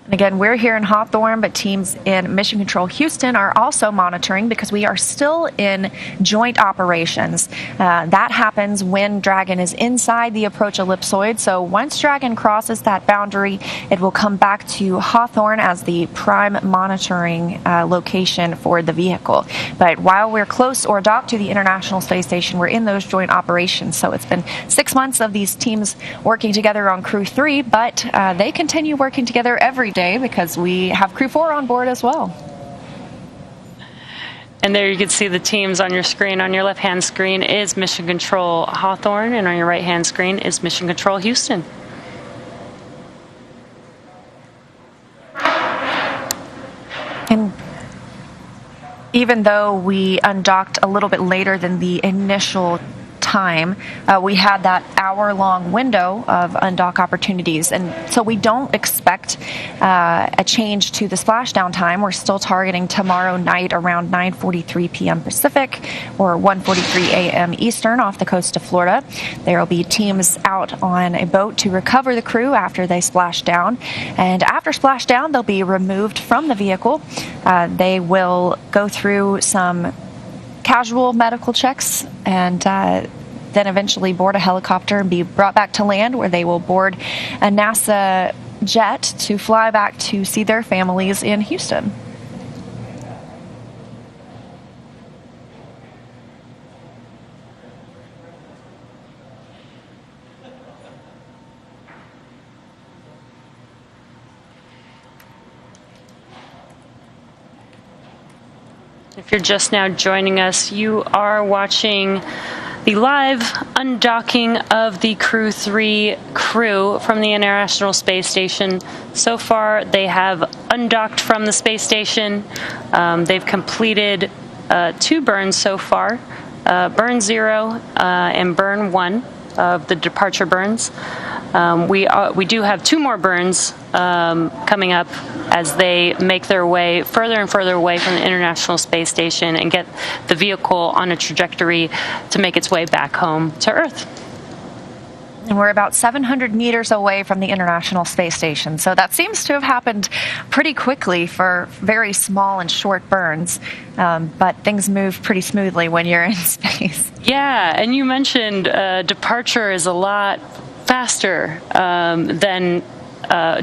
And again, we're here in Hawthorne, but teams in Mission Control Houston are also monitoring because we are still in joint operations. That happens when Dragon is inside the approach ellipsoid. So once Dragon crosses that boundary, it will come back to Hawthorne as the prime monitoring location for the vehicle. But while we're close or docked to the International Space Station, we're in those joint operations. So it's been 6 months of these teams working together on Crew-3, but they continue working together every day because we have Crew-4 on board as well. And there you can see the teams on your screen. On your left-hand screen is Mission Control Hawthorne, and on your right-hand screen is Mission Control Houston. And even though we undocked a little bit later than the initial time, we had that hour-long window of undock opportunities, and so we don't expect a change to the splashdown time. We're still targeting tomorrow night around 9:43 p.m. Pacific or 1:43 a.m. Eastern off the coast of Florida. There will be teams out on a boat to recover the crew after they splash down, and after splashdown they'll be removed from the vehicle. They will go through some casual medical checks and then eventually board a helicopter and be brought back to land, where they will board a NASA jet to fly back to see their families in Houston. If you're just now joining us, you are watching the live undocking of the Crew-3 crew from the International Space Station. So far, they have undocked from the space station. They've completed 2 burns so far, burn 0 and burn 1 of the departure burns. We do have 2 more burns coming up as they make their way further and further away from the International Space Station and get the vehicle on a trajectory to make its way back home to Earth. And we're about 700 meters away from the International Space Station, so that seems to have happened pretty quickly for very small and short burns, but things move pretty smoothly when you're in space. Yeah, and you mentioned departure is a lot faster than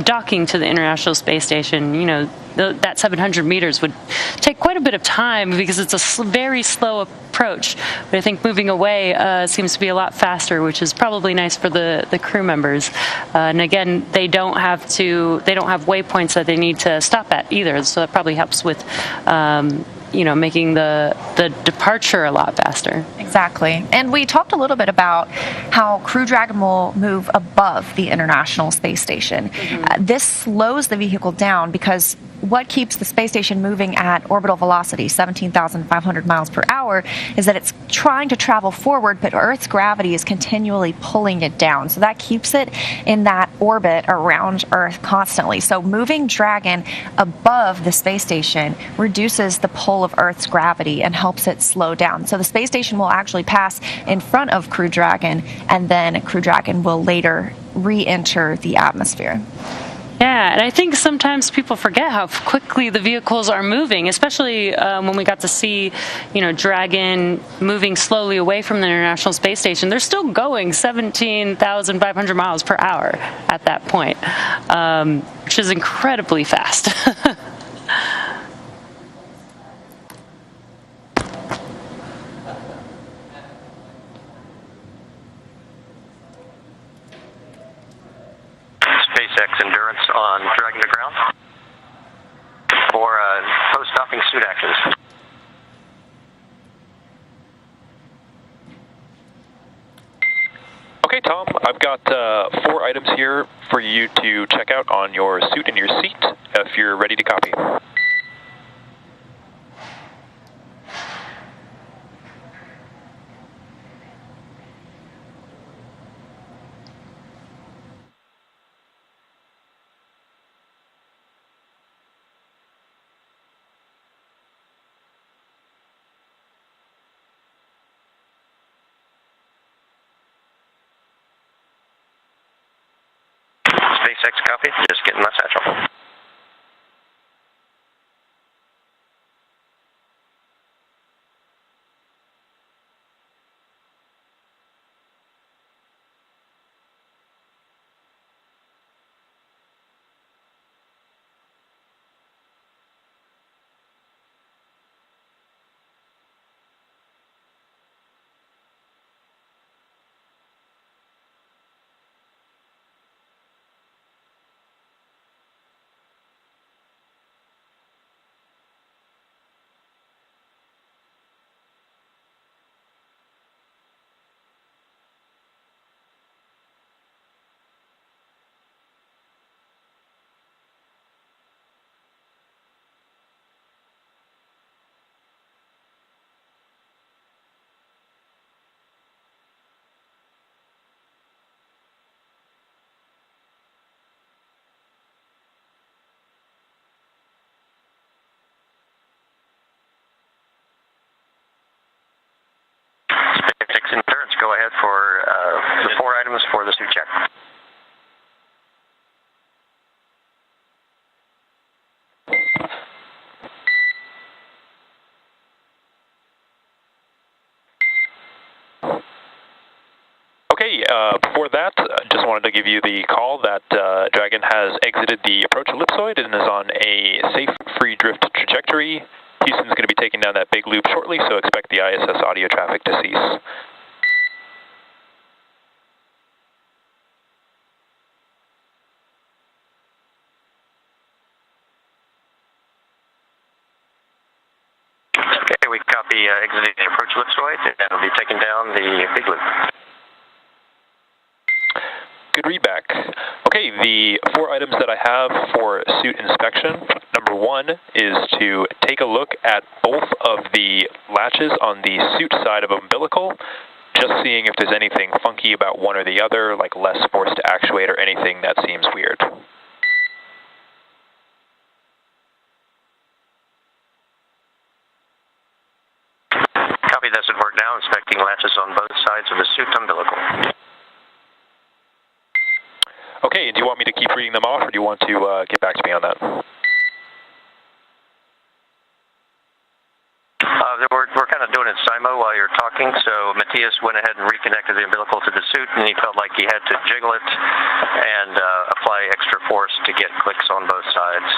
docking to the International Space Station. You know, that 700 meters would take quite a bit of time because it's a very slow approach. But I think moving away seems to be a lot faster, which is probably nice for the crew members. And again, they don't have waypoints that they need to stop at either. So that probably helps with making the departure a lot faster. Exactly. And we talked a little bit about how Crew Dragon will move above the International Space Station. This slows the vehicle down because what keeps the space station moving at orbital velocity, 17,500 miles per hour, is that it's trying to travel forward, but Earth's gravity is continually pulling it down. So that keeps it in that orbit around Earth constantly. So moving Dragon above the space station reduces the pull of Earth's gravity and helps it slow down. So the space station will actually pass in front of Crew Dragon, and then Crew Dragon will later re-enter the atmosphere. Yeah, and I think sometimes people forget how quickly the vehicles are moving, especially when we got to see, Dragon moving slowly away from the International Space Station. They're still going 17,500 miles per hour at that point, which is incredibly fast. SpaceX Endurance on Dragon to ground for post-docking suit actions. Okay, Tom, I've got 4 items here for you to check out on your suit and your seat if you're ready to copy. SpaceX copy, just getting my satchel. SpaceX Endurance, go ahead for the 4 items for the suit check. Okay, before that, just wanted to give you the call that Dragon has exited the approach ellipsoid and is on a safe free drift trajectory. Houston's going to be taking down that big loop shortly, so expect the ISS audio traffic to cease. Okay, we copy exiting the approach ellipsoid, and we'll be taking down the big loop. Good readback. Okay, the 4 items that I have for suit inspection. Number 1 is to take a look at both of the latches on the suit side of umbilical, just seeing if there's anything funky about one or the other, like less force to actuate or anything that seems weird. Copy, that's at work now, inspecting latches on both sides of the suit umbilical. Okay, do you want me to keep reading them off, or do you want to get back to me on that? We're kind of doing it simo while you're talking, so Matthias went ahead and reconnected the umbilical to the suit, and he felt like he had to jiggle it and apply extra force to get clicks on both sides.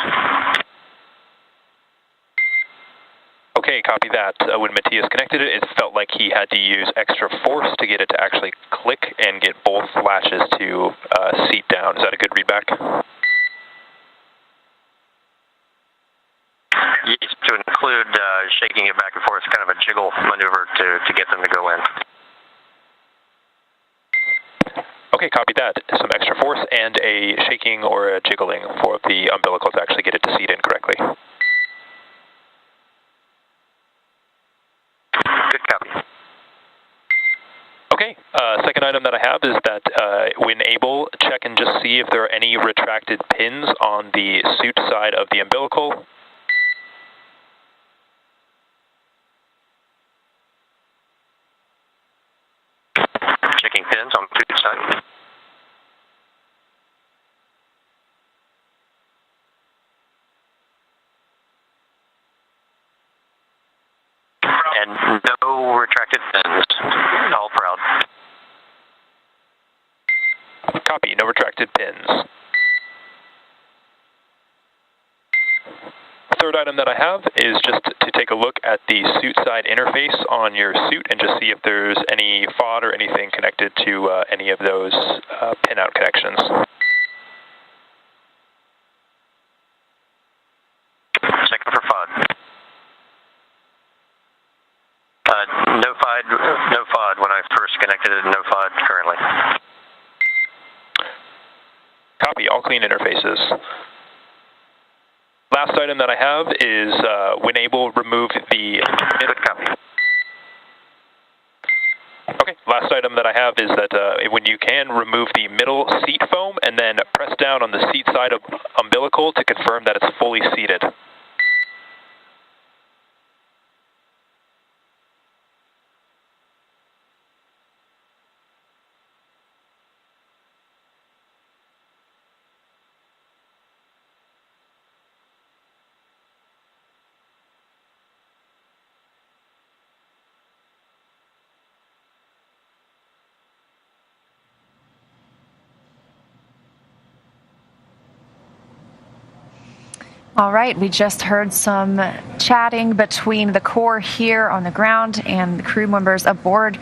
Okay, copy that. When Matthias connected it, it felt like he had to use extra force to get it to actually click and get both latches to seat down. Is that a good readback? Yes, to include shaking it back and forth, kind of a jiggle maneuver to get them to go in. Okay, copy that. Some extra force and a shaking or a jiggling for the umbilical to actually get it to seat in correctly. Good copy. Okay, second item that I have is that when able, check and just see if there are any retracted pins on the suit side of the umbilical. Checking pins on the suit side. And no retracted pins. All proud. Copy, no retracted pins. Third item that I have is just to take a look at the suit side interface on your suit and just see if there's any FOD or anything connected to any of those pin-out connections. Checking for FOD. No FOD when I first connected it, no FOD currently. Copy, all clean interfaces. Last item that I have is, when able, remove the... Good copy. Okay, last item that I have is that when you can, remove the middle seat foam and then press down on the seat side of umbilical to confirm that it's fully seated. All right, we just heard some chatting between the Corps here on the ground and the crew members aboard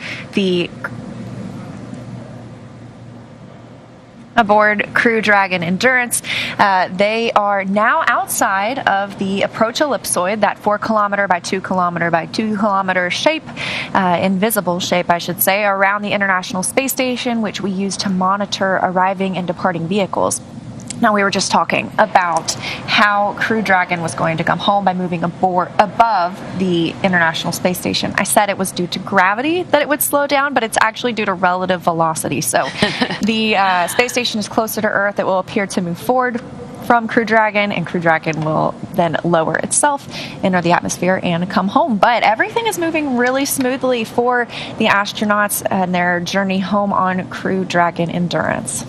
Crew Dragon Endurance. They are now outside of the approach ellipsoid, that 4 kilometer by 2 kilometer by 2 kilometer shape, invisible shape, I should say, around the International Space Station, which we use to monitor arriving and departing vehicles. Now, we were just talking about how Crew Dragon was going to come home by moving above the International Space Station. I said it was due to gravity that it would slow down, but it's actually due to relative velocity. So the space station is closer to Earth. It will appear to move forward from Crew Dragon, and Crew Dragon will then lower itself, enter the atmosphere, and come home. But everything is moving really smoothly for the astronauts and their journey home on Crew Dragon Endurance.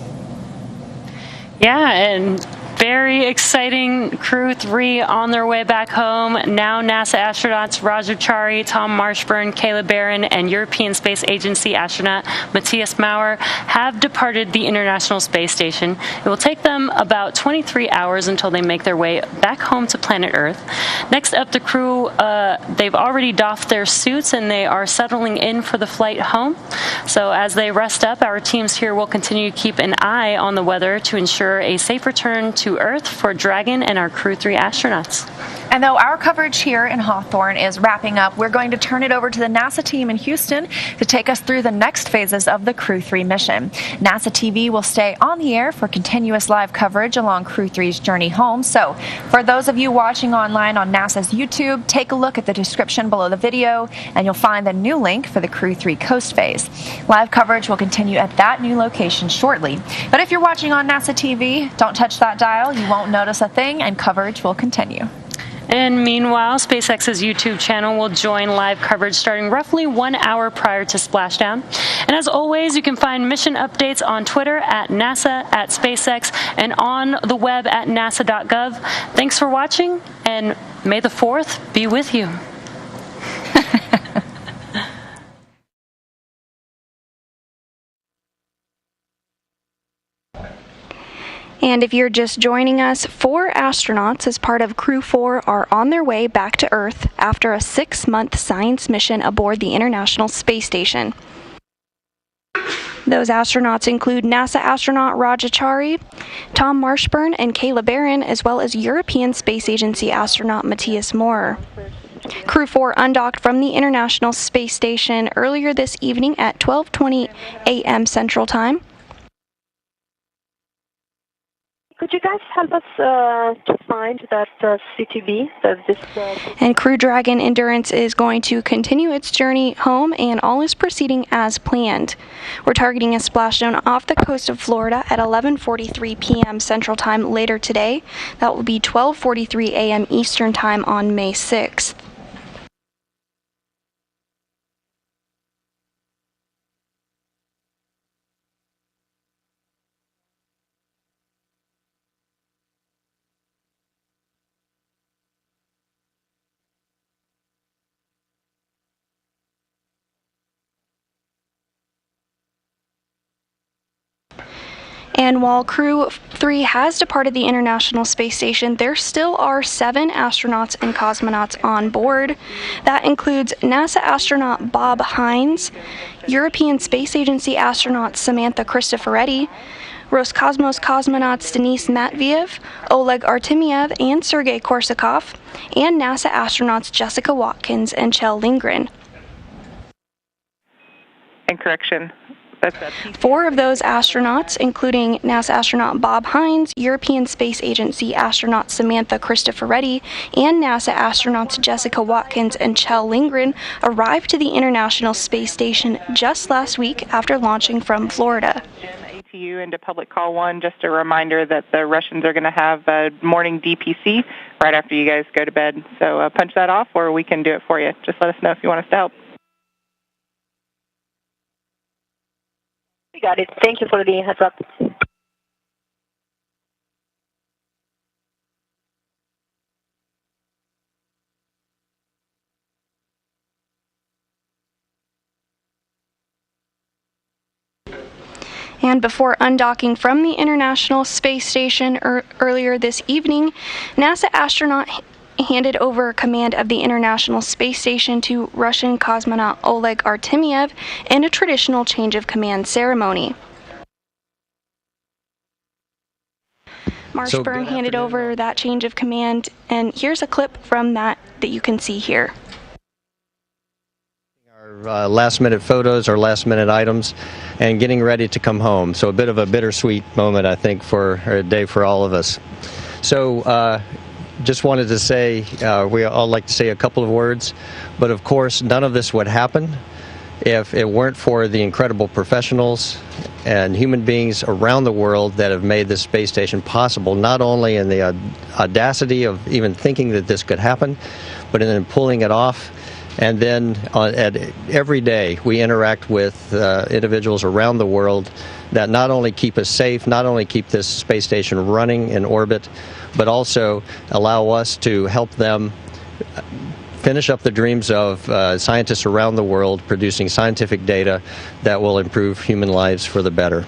Yeah, and very exciting. Crew 3 on their way back home. Now NASA astronauts Roger Chari, Tom Marshburn, Caleb Barron, and European Space Agency astronaut Matthias Maurer have departed the International Space Station. It will take them about 23 hours until they make their way back home to planet Earth. Next up, the crew, they've already doffed their suits and they are settling in for the flight home. So as they rest up, our teams here will continue to keep an eye on the weather to ensure a safe return to Earth for Dragon and our Crew 3 astronauts. And though our coverage here in Hawthorne is wrapping up, we're going to turn it over to the NASA team in Houston to take us through the next phases of the Crew 3 mission. NASA TV will stay on the air for continuous live coverage along Crew 3's journey home. So for those of you watching online on NASA's YouTube, take a look at the description below the video and you'll find the new link for the Crew 3 coast phase. Live coverage will continue at that new location shortly. But if you're watching on NASA TV, don't touch that dial. You won't notice a thing and coverage will continue. And meanwhile, SpaceX's YouTube channel will join live coverage starting roughly 1 hour prior to splashdown. And as always, you can find mission updates on Twitter at NASA, at SpaceX, and on the web at nasa.gov. Thanks for watching, and may the 4th be with you. And if you're just joining us, 4 astronauts as part of Crew 4 are on their way back to Earth after a 6-month science mission aboard the International Space Station. Those astronauts include NASA astronaut Raj Achari, Tom Marshburn, and Kayla Barron, as well as European Space Agency astronaut Matthias Maurer. Crew 4 undocked from the International Space Station earlier this evening at 12:20 a.m. Central Time. Could you guys help us to find that CTB? And Crew Dragon Endurance is going to continue its journey home, and all is proceeding as planned. We're targeting a splashdown off the coast of Florida at 11:43 p.m. Central Time later today. That will be 12:43 a.m. Eastern Time on May 6th. And while Crew 3 has departed the International Space Station, there still are 7 astronauts and cosmonauts on board. That includes NASA astronaut Bob Hines, European Space Agency astronaut Samantha Cristoforetti, Roscosmos cosmonauts Denis Matviev, Oleg Artemyev, and Sergei Korsakov, and NASA astronauts Jessica Watkins and Kjell Lindgren. And correction. 4 of those astronauts, including NASA astronaut Bob Hines, European Space Agency astronaut Samantha Cristoforetti, and NASA astronauts Jessica Watkins and Kjell Lindgren, arrived to the International Space Station just last week after launching from Florida. ATU into Public Call 1, just a reminder that the Russians are going to have a morning DPC right after you guys go to bed. So punch that off, or we can do it for you. Just let us know if you want us to help. We got it. Thank you for the heads up. And before undocking from the International Space Station earlier this evening, NASA astronaut handed over command of the International Space Station to Russian cosmonaut Oleg Artemyev in a traditional change of command ceremony. Marshburn handed over that change of command, and here's a clip from that you can see here. Our last-minute photos, our last-minute items, and getting ready to come home. So a bit of a bittersweet moment, I think, for a day for all of us. So just wanted to say, we all like to say a couple of words, but of course none of this would happen if it weren't for the incredible professionals and human beings around the world that have made this space station possible, not only in the audacity of even thinking that this could happen, but in then pulling it off. And then every day we interact with individuals around the world that not only keep us safe, not only keep this space station running in orbit, but also allow us to help them finish up the dreams of scientists around the world producing scientific data that will improve human lives for the better.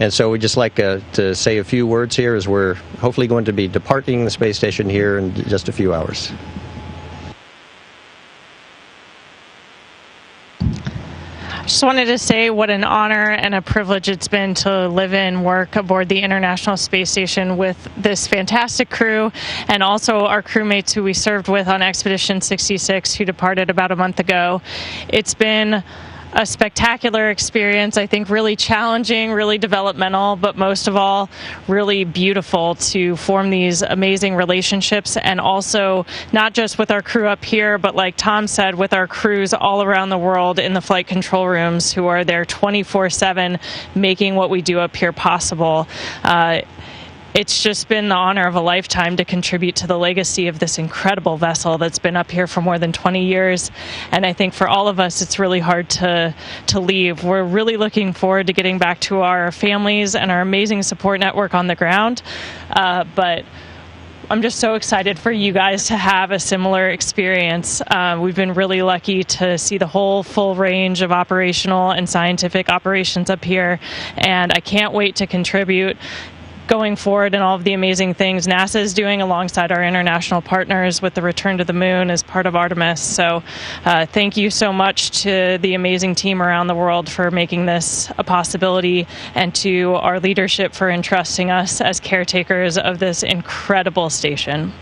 And so we'd just like to say a few words here as we're hopefully going to be departing the space station here in just a few hours. Just wanted to say what an honor and a privilege it's been to live and work aboard the International Space Station with this fantastic crew, and also our crewmates who we served with on Expedition 66, who departed about a month ago. It's been a spectacular experience, I think really challenging, really developmental, but most of all, really beautiful to form these amazing relationships, and also not just with our crew up here, but like Tom said, with our crews all around the world in the flight control rooms who are there 24/7 making what we do up here possible. it's just been the honor of a lifetime to contribute to the legacy of this incredible vessel that's been up here for more than 20 years. And I think for all of us, it's really hard to leave. We're really looking forward to getting back to our families and our amazing support network on the ground. But I'm just so excited for you guys to have a similar experience. We've been really lucky to see the whole full range of operational and scientific operations up here, and I can't wait to contribute going forward and all of the amazing things NASA is doing alongside our international partners with the return to the moon as part of Artemis. So thank you so much to the amazing team around the world for making this a possibility, and to our leadership for entrusting us as caretakers of this incredible station.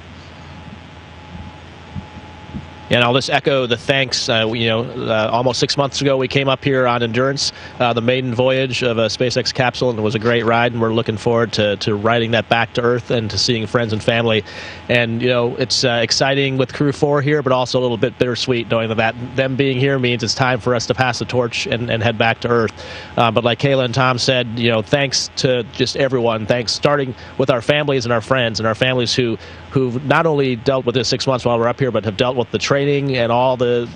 And I'll just echo the thanks. Almost 6 months ago, we came up here on Endurance, the maiden voyage of a SpaceX capsule, and it was a great ride, and we're looking forward to riding that back to Earth and to seeing friends and family. And, it's exciting with Crew 4 here, but also a little bit bittersweet knowing that them being here means it's time for us to pass the torch and head back to Earth. But like Kayla and Tom said, thanks to just everyone. Thanks, starting with our families and our friends, and our families who've not only dealt with this 6 months while we're up here, but have dealt with the training and all the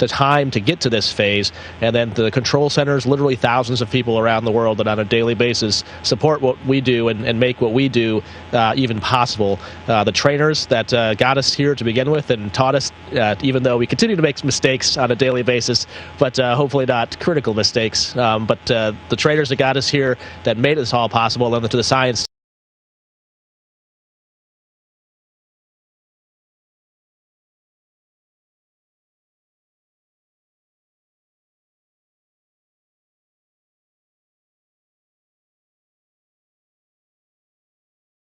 time to get to this phase. And then the control centers, literally thousands of people around the world that on a daily basis support what we do and make what we do even possible. The trainers that got us here to begin with and taught us, even though we continue to make mistakes on a daily basis, but hopefully not critical mistakes. But the trainers that got us here, that made this all possible, and to the science